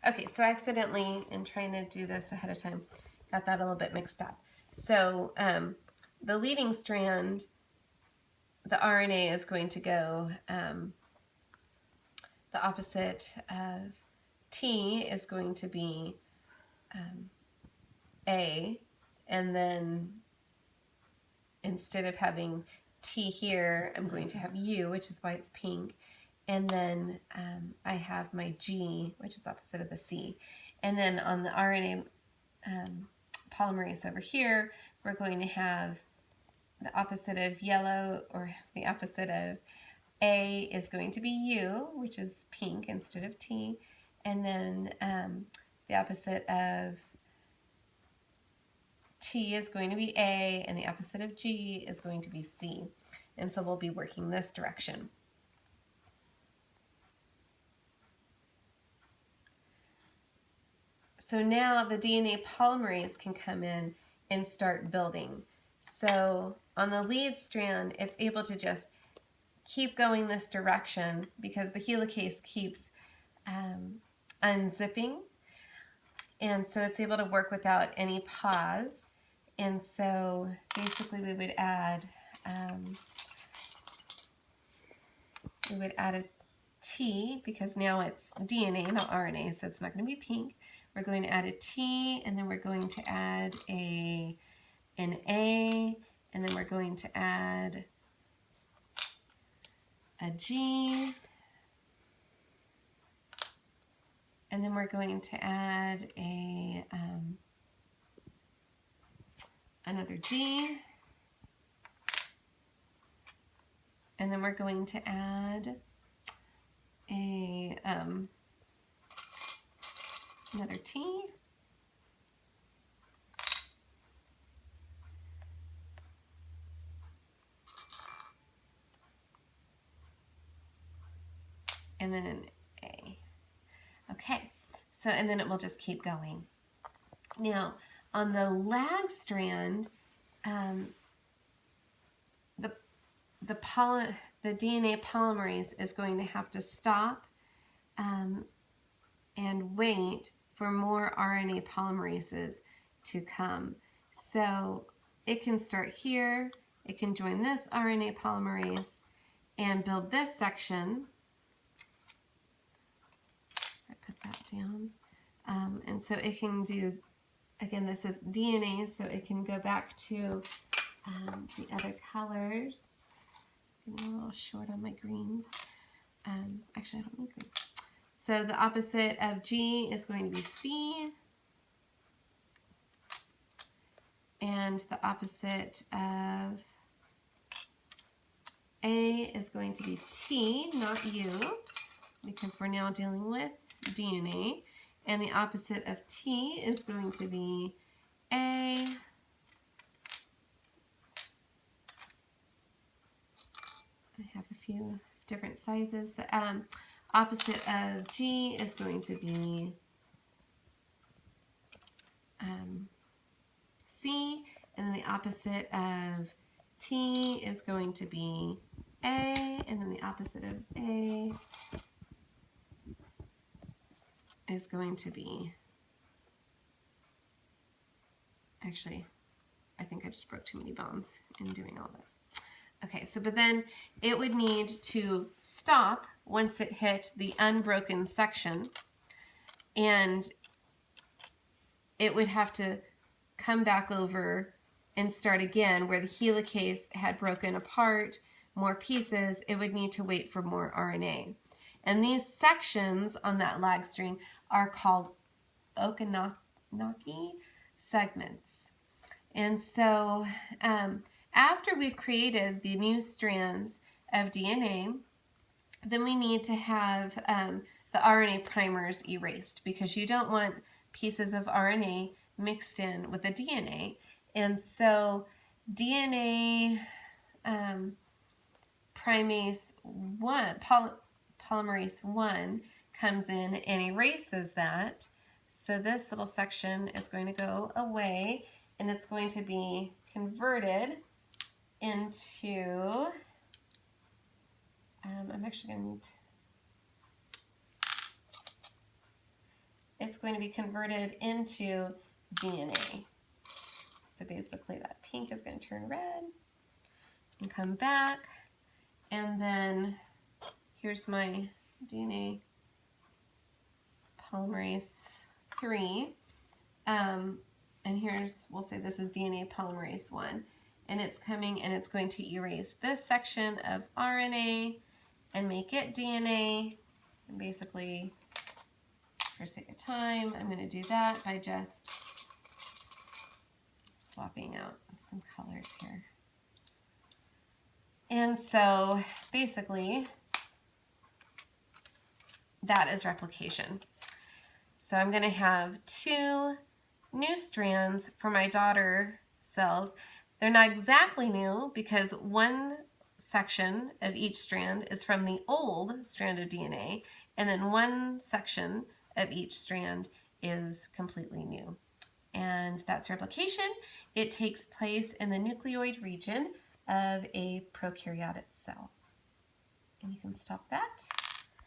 Okay, so I accidentally, in trying to do this ahead of time, got that a little bit mixed up. So the leading strand, the RNA is going to go, the opposite of T is going to be A, and then instead of having T here, I'm going to have U, which is why it's pink. And then I have my G, which is opposite of the C. And then on the RNA polymerase over here, we're going to have the opposite of yellow, or the opposite of A is going to be U, which is pink instead of T. And then the opposite of T is going to be A, and the opposite of G is going to be C. And so we'll be working this direction. So now the DNA polymerase can come in and start building. So on the lead strand, it's able to just keep going this direction because the helicase keeps unzipping. And so it's able to work without any pause. And so basically we would add a T, because now it's DNA, not RNA, so it's not going to be pink. We're going to add a T, and then we're going to add an A, and then we're going to add a G, and then we're going to add another G, and then we're going to add another T, and then an A. Okay, so, and then it will just keep going. Now, on the lag strand, the DNA polymerase is going to have to stop and wait for more RNA polymerases to come. So it can start here, it can join this RNA polymerase and build this section. I put that down. And so it can do, again, this is DNA, so it can go back to the other colors. I'm a little short on my greens. Actually, I don't need green. So the opposite of G is going to be C. And the opposite of A is going to be T, not U, because we're now dealing with DNA. And the opposite of T is going to be A. I have a few different sizes. The opposite of G is going to be C, and then the opposite of T is going to be A, and then the opposite of A is going to be, actually, I think I just broke too many bones in doing all this. Okay, so but then it would need to stop once it hit the unbroken section, and it would have to come back over and start again where the helicase had broken apart more pieces. It would need to wait for more RNA. And these sections on that lag string are called Okanaki segments. And so after we've created the new strands of DNA, then we need to have the RNA primers erased, because you don't want pieces of RNA mixed in with the DNA. And so DNA polymerase 1 comes in and erases that. So this little section is going to go away, and it's going to be converted into, I'm actually going to need it's going to be converted into DNA. So basically that pink is going to turn red and come back. And then here's my DNA polymerase 3. And here's, we'll say this is DNA polymerase 1. And it's coming and it's going to erase this section of RNA and make it DNA. And basically, for sake of time, I'm going to do that by just swapping out some colors here. And so basically, that is replication. So I'm going to have 2 new strands for my daughter cells. They're not exactly new because one section of each strand is from the old strand of DNA, and then one section of each strand is completely new. And that's replication. It takes place in the nucleoid region of a prokaryotic cell. And you can stop that.